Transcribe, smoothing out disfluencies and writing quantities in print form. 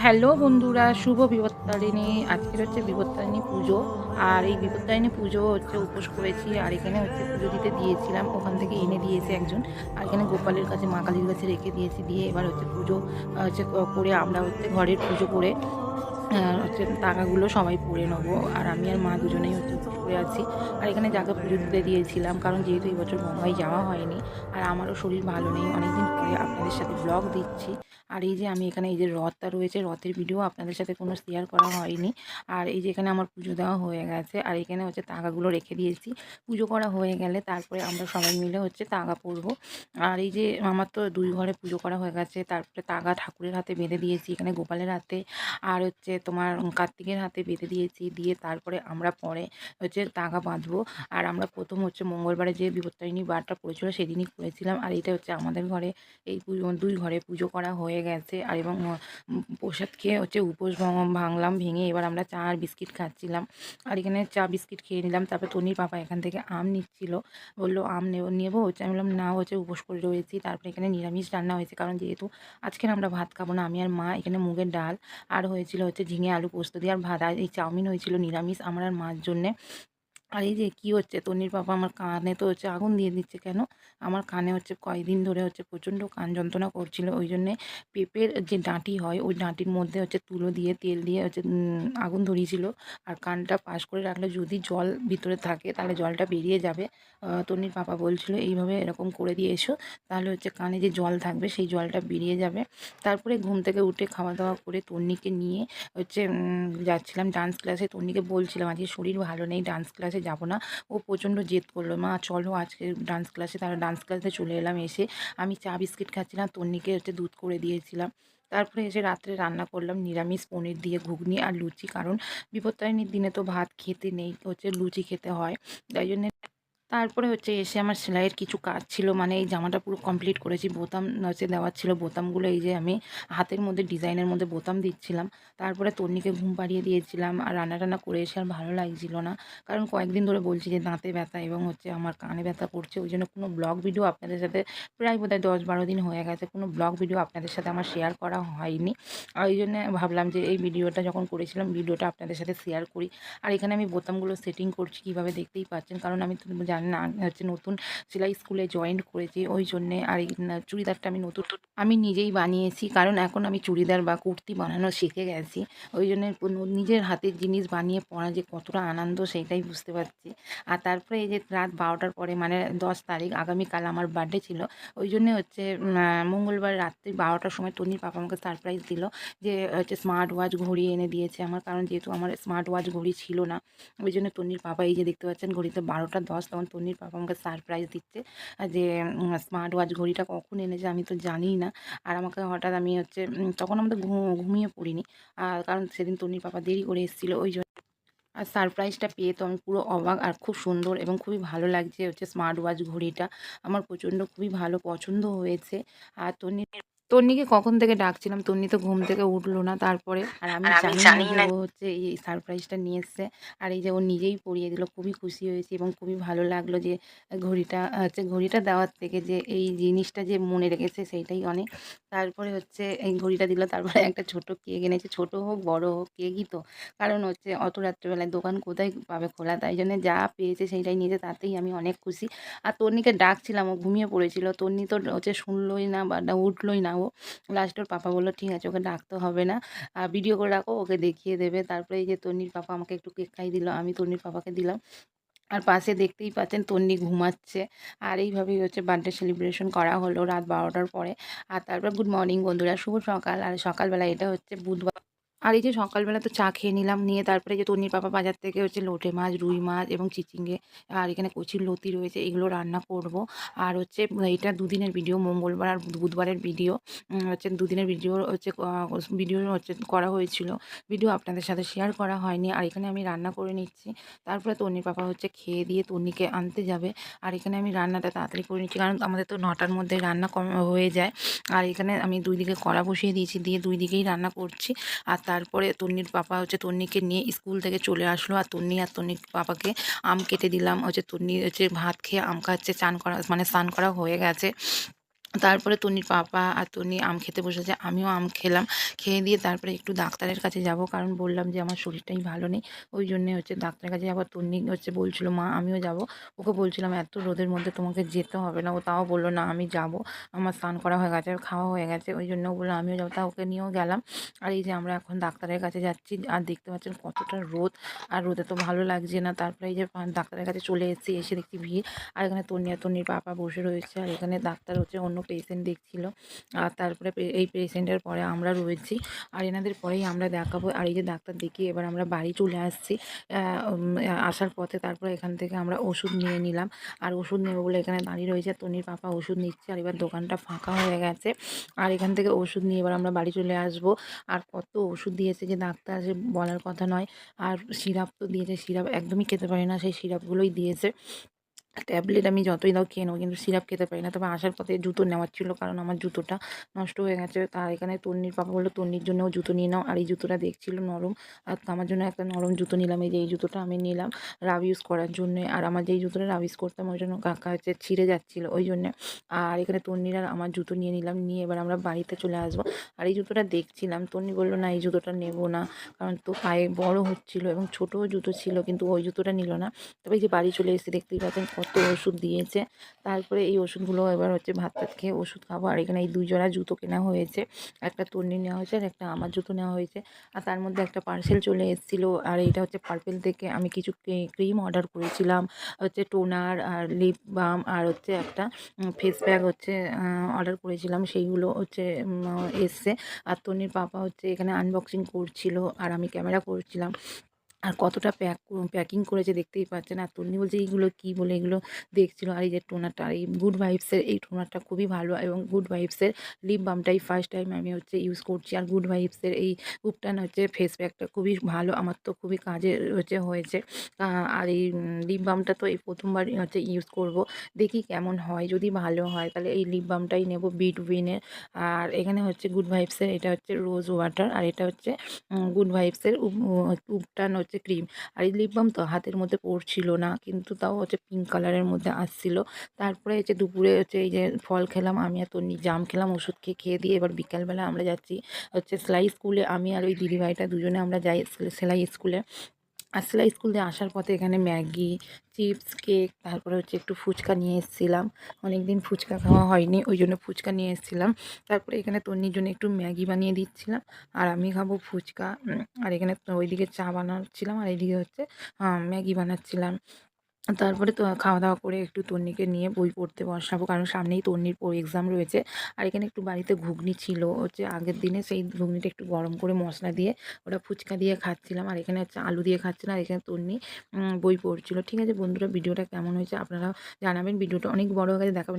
Hello বন্ধুরা, শুভ বিপত্তারিণী। আজকের হচ্ছে বিপত্তারিণী পুজো। আর এই বিপত্তারিণী পুজো হচ্ছে উপোস করেছি। আর এখানে হচ্ছে পুজো দিতে দিয়েছিলাম, ওখান থেকে এনে দিয়েছে একজন। আর এখানে গোপালের কাছে, মা কালীর কাছে রেখে দিয়েছি। দিয়ে এবার হচ্ছে পুজো হচ্ছে করে আমরা হচ্ছে ঘরের পুজো করে হচ্ছে টাকাগুলো সবাই পড়ে নেবো। আর আমি আর মা দুজনেই হচ্ছে উপোস করে আছি। আর এখানে যাকে পুজো দিতে দিয়েছিলাম, কারণ যেহেতু এই বছর গঙ্গায় যাওয়া হয়নি আর আমারও শরীর ভালো নেই, অনেকদিন পরে আপনাদের সাথে ব্লগ দিচ্ছি। আর এই যে আমি এখানে এই যে রথটা রয়েছে, রথের ভিডিও আপনাদের সাথে কোনো শেয়ার করা হয়নি। আর এই যে এখানে আমার পুজো দেওয়া হয়ে গেছে। আর এখানে হচ্ছে টাকাগুলো রেখে দিয়েছি। পুজো করা হয়ে গেলে তারপরে আমরা সবাই মিলে হচ্ছে টাকা পড়বো। আর এই যে আমার তো 2 ঘরে পুজো করা হয়ে গেছে। তারপরে টাকা ঠাকুরের হাতে বেঁধে দিয়েছি, এখানে গোপালের হাতে আর হচ্ছে তোমার কার্তিকের হাতে বেঁধে দিয়েছি। দিয়ে তারপরে আমরা পরে হচ্ছে টাকা বাঁধবো। আর আমরা প্রথম হচ্ছে মঙ্গলবারে যে বিপত্তারিণী বারটা পড়েছিল সেদিনই করেছিলাম। আর এটা হচ্ছে আমাদের ঘরে এই পুজো, 2 ঘরে পুজো করা হয়ে গেছে। আর এবং প্রসাদ খেয়ে হচ্ছে উপোস ভাঙলাম। ভেঙে এবার আমরা চা আর বিস্কিট খাচ্ছিলাম। আর এখানে চা বিস্কিট খেয়ে নিলাম। তারপরে তনির পাপা এখান থেকে আম নিচ্ছিল, বললো আম নেবো হচ্ছে। আমি বললাম না, হচ্ছে উপোস করে রয়েছি। তারপরে এখানে নিরামিষ রান্না হয়েছে, কারণ যেহেতু আজকে আমরা ভাত খাবো না, আমি আর মা। এখানে মুগের ডাল আর হয়েছিল হচ্ছে ঝিঙে আলু পোস্ত দিয়ে আর ভাত। আর এই চাউমিন হয়েছিল নিরামিষ আমার আর মার জন্যে। আর এই যে কি হচ্ছে, তন্নির পাপা আমার কানে তো হচ্ছে আগুন দিয়ে দিচ্ছে কেন। আমার কানে হচ্ছে কয়েকদিন ধরে হচ্ছে প্রচণ্ড কান যন্ত্রণা করছিল, ওই জন্যে পেঁপের যে ডাঁটি হয় ওই ডাঁটির মধ্যে হচ্ছে তুলো দিয়ে তেল দিয়ে হচ্ছে আগুন ধরিয়েছিল। আর কানটা পাশ করে রাখলে যদি জল ভিতরে থাকে তাহলে জলটা বেরিয়ে যাবে। তন্নির পাপা বলছিল এইভাবে এরকম করে দিয়ে এসো, তাহলে হচ্ছে কানে যে জল থাকবে সেই জলটা বেরিয়ে যাবে। তারপরে ঘুম থেকে উঠে খাওয়া দাওয়া করে তন্নিকে নিয়ে হচ্ছে যাচ্ছিলাম ডান্স ক্লাসে। তন্নিকে বলছিলাম আজকে শরীর ভালো নেই, ডান্স ক্লাসে যাব না। ও প্রচণ্ড জেদ করলো, মা চলো আজকে ডান্স ক্লাসে। তারা ডান্স ক্লাসে চলে এলাম। এসে আমি চা বিস্কিট খাচ্ছিলাম, তন্নিকে হচ্ছে দুধ করে দিয়েছিলাম। তারপরে এসে রাত্রে রান্না করলাম নিরামিষ, পনির দিয়ে ঘুগনি আর লুচি, কারণ বিপত্তারিণীর দিনে তো ভাত খেতে নেই, হচ্ছে লুচি খেতে হয়। তাই জন্য তারপরে হচ্ছে এসে আমার সেলাইয়ের কিছু কাজ ছিল, মানে এই জামাটা পুরো কমপ্লিট করেছি। বোতাম হচ্ছে দেওয়ার ছিল, বোতামগুলো এই যে আমি হাতের মধ্যে ডিজাইনের মধ্যে বোতাম দিচ্ছিলাম। তারপরে তন্নিকে ঘুম পাড়িয়ে দিয়েছিলাম। আর রান্না টান্না করে এসে আর ভালো লাগছিল না, কারণ কয়েকদিন ধরে বলছি যে দাঁতে ব্যথা এবং হচ্ছে আমার কানে ব্যথা করছে। ওই জন্য কোনো ব্লগ ভিডিও আপনাদের সাথে প্রায় বোধহয় 10-12 দিন হয়ে গেছে কোনো ব্লগ ভিডিও আপনাদের সাথে আমার শেয়ার করা হয়নি। আর ওই জন্য ভাবলাম যে এই ভিডিওটা যখন করেছিলাম ভিডিওটা আপনাদের সাথে শেয়ার করি। আর এখানে আমি বোতামগুলো সেটিং করছি কীভাবে দেখতেই পাচ্ছেন, কারণ আমি তো জানেন না হচ্ছে নতুন সেলাই স্কুলে জয়েন করেছি, ওই জন্যে। আর এই চুড়িদারটা আমি নতুন আমি নিজেই বানিয়েছি, কারণ এখন আমি চুড়িদার বা কুর্তি বানানো শিখে গেছি। ওই জন্যে নিজের হাতের জিনিস বানিয়ে পরা যে কতটা আনন্দ সেইটাই বুঝতে পারছি। আর তারপরে এই যে রাত 12টার পরে, মানে 10 তারিখ আগামীকাল আমার বার্থডে ছিল, ওই জন্যে হচ্ছে মঙ্গলবার রাত্রি 12টার সময় তনির পাপা আমাকে সারপ্রাইজ দিল যে হচ্ছে স্মার্ট ওয়াচ ঘড়ি এনে দিয়েছে আমার, কারণ যেহেতু আমার স্মার্ট ওয়াচ ঘড়ি ছিল না। ওই জন্য তন্নির পাপা এই যে দেখতে পাচ্ছেন ঘড়িতে 12টা 10, তখন তন্নির পাপা আমাকে সারপ্রাইজ দিচ্ছে যে স্মার্ট ওয়াচ ঘড়িটা কখন এনেছে আমি তো জানিই না। আর আমাকে হঠাৎ, আমি হচ্ছে তখন আমাদের ঘুমিয়ে পড়িনি, কারণ সেদিন তন্নির পাপা দেরি করে এসেছিলো, ওই জন্য। আর সারপ্রাইজটা পেয়ে তো আমি পুরো অবাক। আর খুব সুন্দর এবং খুবই ভালো লাগছে হচ্ছে স্মার্ট ওয়াচ ঘড়িটা, আমার প্রচণ্ড খুবই ভালো পছন্দ হয়েছে। আর তন্নিকে কখন থেকে ডাকছিলাম, তন্নি তো ঘুম থেকে উঠলো না। তারপরে আর আমি জানি না যে ও হচ্ছে এই সারপ্রাইজটা নিয়ে এসছে। আর এই যে ও নিজেই পরিয়ে দিল, খুবই খুশি হয়েছি এবং খুবই ভালো লাগলো যে ঘড়িটা দেওয়ার থেকে যে এই জিনিসটা যে মনে রেখেছে সেইটাই অনেক। তারপরে হচ্ছে এই ঘড়িটা দিল, তারপরে একটা ছোট কেক এনেছে, ছোট হোক বড় হোক কেকই তো, কারণ হচ্ছে অত রাত্রেবেলায় দোকান কোথায় পাবে খোলা, তাই জন্য যা পেয়েছে সেইটাই নিয়েছে, তাতেই আমি অনেক খুশি। আর তন্নিকে ডাকছিলাম, ও ঘুমিয়ে পড়েছিল। তন্নি তো হচ্ছে শুনলোই না বা উঠলোই না। ও লাস্ট ওর পাপা বললো ঠিক আছে, ওকে ডাকতে হবে না, ভিডিও করে রাখো, ওকে দেখিয়ে দেবে। তারপরে এই যে তন্নির পাপা আমাকে একটু কেক খাইয়ে দিল, আমি তন্নির পাপাকে দিলাম। আর পাশে দেখতেই পাচ্ছেন তন্নি ঘুমাচ্ছে। আর এইভাবেই হচ্ছে বার্থডে সেলিব্রেশন করা হলো রাত 12টার পরে। আর তারপর গুড মর্নিং বন্ধুরা, শুভ সকাল। আর সকালবেলা এটা হচ্ছে বুধবার। আর এই যে সকালবেলা তো চা খেয়ে নিলাম, নিয়ে তারপরে যে তন্নির পাপা বাজার থেকে হচ্ছে লোটে মাছ, রুই মাছ এবং চিচিঙ্গে আর এখানে কচির লতি রয়েছে, এগুলো রান্না করব। আর হচ্ছে এটা দুদিনের ভিডিও, মঙ্গলবার আর বুধবারের ভিডিও, হচ্ছে দুদিনের ভিডিও হচ্ছে হচ্ছে করা হয়েছিল। ভিডিও আপনাদের সাথে শেয়ার করা হয়নি। আর এখানে আমি রান্না করে নিচ্ছি। তারপরে তন্নির পাপা হচ্ছে খেয়ে দিয়ে তন্নিকে আনতে যাবে। আর এখানে আমি রান্নাটা তাড়াতাড়ি করে নিচ্ছি, কারণ আমাদের তো 9টার মধ্যে রান্না হয়ে যায়। আর এখানে আমি 2 দিকে কড়া বসিয়ে দিয়েছি, দিয়ে 2 দিকেই রান্না করছি। আর তারপরে তন্নির পাপা হচ্ছে তন্নিকে নিয়ে স্কুল থেকে চলে আসলো। আর তন্নির পাপাকে আম কেটে দিলাম, হচ্ছে তন্নি হচ্ছে ভাত খেয়ে আম খাচ্ছে, চান করা মানে স্নান করা হয়ে গেছে। তারপরে তন্নির পাপা আর তন্নি আম খেতে বসেছে। আমিও আম খেলাম। খেয়ে দিয়ে তারপরে একটু ডাক্তারের কাছে যাব, কারণ বললাম যে আমার শরীরটাই ভালো নেই। ওই জন্যে হচ্ছে ডাক্তারের কাছে যাবো। তন্নি হচ্ছে বলছিল, "মা আমিও যাব।" ওকে বলছিলাম, "এত রোদের মধ্যে তোমাকে যেতে হবে না।" ও তাও বলল, "না আমি যাব। আমার স্নান করা হয়ে গেছে, খাওয়া হয়ে গেছে।" ওই জন্য ও বলল, "আমিও যাবো।" তা ওকে নিয়েও গেলাম। আর এই যে আমরা এখন ডাক্তারের কাছে যাচ্ছি। আর দেখতে পাচ্ছেন কতটা রোদ। আর রোদে তো ভালো লাগছে না। তারপরে এই যে ডাক্তারের কাছে চলে এসেছি। এসে দেখছি ভিড়। আর এখানে তন্নি আর তন্নির পাপা বসে রয়েছে। আর এখানে ডাক্তার হচ্ছে অন্য পেশেন্ট দেখছিল। আর তারপরে এই পেশেন্টের পরে আমরা রয়েছি। আর এনাদের পরেই আমরা দেখাবো। আর এই যে ডাক্তার দেখিয়ে এবার আমরা বাড়ি চলে আসছি। আসার পথে তারপরে এখান থেকে আমরা ওষুধ নিয়ে নিলাম। আর ওষুধ নেবো বলে এখানে দাঁড়িয়ে রয়েছে। তন্নির পাপা ওষুধ নিচ্ছে। আর এবার দোকানটা ফাঁকা হয়ে গেছে। আর এখান থেকে ওষুধ নিয়ে এবার আমরা বাড়ি চলে আসবো। আর কত ওষুধ দিয়েছে যে ডাক্তার, যে বলার কথা নয়। আর সিরাপ তো দিয়েছে, সিরাপ একদমই খেতে পারি না, সেই সিরাপগুলোই দিয়েছে। ট্যাবলেট আমি যতই দাও খেয়ে নেবো, কিন্তু সিরাপ খেতে পারি না। তবে আসার পথে জুতো নেওয়ার ছিল, কারণ আমার জুতোটা নষ্ট হয়ে গেছে। তার এখানে তন্নির পাপা বললো তন্নির জন্যও জুতো নিয়ে নাও। আর এই জুতোটা দেখছিল নরম। আর আমার জন্য একটা নরম জুতো নিলাম। এই যে এই জুতোটা আমি নিলাম রাব ইউজ করার জন্যে। আর আমার যেই জুতোটা রাব ইউজ করতাম ওই জন্য কাকা হচ্ছে ছিঁড়ে যাচ্ছিলো ওই জন্যে। আর এখানে তন্নির আর আমার জুতো নিয়ে নিলাম। নিয়ে এবার আমরা বাড়িতে চলে আসবো। আর এই জুতোটা দেখছিলাম। তন্নি বললো, "না এই জুতোটা নেবো না, কারণ তো পায়ে বড় হচ্ছিলো এবং ছোটো জুতো ছিল, কিন্তু ওই জুতোটা নিল না।" তবে এই যে বাড়ি চলে এসেছি, দেখতেই পাচ্ছেন কত ওষুধ দিয়েছে। তারপরে এই ওষুধগুলো এবার হচ্ছে ভাত টাত খেয়ে ওষুধ খাবো। আর এখানে এই ২ জোড়া জুতো কেনা হয়েছে। একটা তন্নির নেওয়া হয়েছে আর একটা আমার জুতো নেওয়া হয়েছে। আর তার মধ্যে একটা পার্সেল চলে এসেছিলো। আর এইটা হচ্ছে পার্পেল থেকে আমি কিছু ক্রিম অর্ডার করেছিলাম, হচ্ছে টোনার আর লিপ বাম আর হচ্ছে একটা ফেস প্যাক হচ্ছে অর্ডার করেছিলাম। সেইগুলো হচ্ছে এসছে। আর তন্নির পাপা হচ্ছে এখানে আনবক্সিং করছিল আর আমি ক্যামেরা করছিলাম। আর কতটা প্যাকিং করেছে দেখতেই পাচ্ছেন। আর তন্নি বলছে, "এইগুলো কী?" বলে এগুলো দেখছিল। আর এই যে টোনারটা, এই গুড ভাইবসের এই টোনারটা খুবই ভালো, এবং গুড ভাইবসের লিপ বামটাই ফার্স্ট টাইম আমি হচ্ছে ইউজ করছি। আর গুড ভাইবসের এই উপটান হচ্ছে ফেস প্যাকটা খুবই ভালো, আমার তো খুবই কাজের হয়েছে। আর এই লিপ বামটা তো এই প্রথমবার হচ্ছে ইউজ করব। দেখি কেমন হয়, যদি ভালো হয় তাহলে এই লিপ বামটাই নেব বিটুইনের। আর এখানে হচ্ছে গুড ভাইবসের, এটা হচ্ছে রোজ ওয়াটার, আর এটা হচ্ছে গুড ভাইবসের উপটান হচ্ছে ক্রিম। আর এই লিপ বাম তো হাতের মধ্যে পড়ছিল না, কিন্তু তাও হচ্ছে পিঙ্ক কালারের মধ্যে আসছিল। তারপরে হচ্ছে দুপুরে হচ্ছে এই যে ফল খেলাম, আমি আর তন্নি জাম খেলাম ওষুধ খেয়ে দিয়ে। এবার বিকালবেলা আমরা যাচ্ছি হচ্ছে সেলাই স্কুলে। আমি আর ওই দিদিভাইটা দুজনে আমরা যাই সেলাই স্কুলে। আর সেলাই স্কুল দিয়ে আসার পথে এখানে ম্যাগি, চিপস, কেক, তারপরে হচ্ছে একটু ফুচকা নিয়ে এসেছিলাম। অনেকদিন ফুচকা খাওয়া হয়নি, ওই জন্য ফুচকা নিয়ে এসেছিলাম। তারপরে এখানে তন্নির জন্য একটু ম্যাগি বানিয়ে দিচ্ছিলাম। আর আমি খাবো ফুচকা। আর এখানে তো ওইদিকে চা বানাচ্ছিলাম আর এইদিকে হচ্ছে ম্যাগি বানাচ্ছিলাম। তারপরে তো খাওয়া-দাওয়া করে একটু তন্নিকে নিয়ে বই পড়তে বসাবো, কারণ সামনেই তন্নির এক্সাম রয়েছে। আর এখানে একটু বাড়িতে ঘুগনি ছিল হচ্ছে আগের দিনে, সেই ঘুগনিটা একটু গরম করে মশলা দিয়ে ওটা ফুচকা দিয়ে খাচ্ছিলাম। আর এখানে হচ্ছে আলু দিয়ে খাচ্ছিলাম। আর এখানে তন্নি বই পড়ছিল। ঠিক আছে বন্ধুরা, ভিডিওটা কেমন হয়েছে আপনারাও জানাবেন। ভিডিওটা অনেক বড় হয়ে গেছে, দেখাবেন।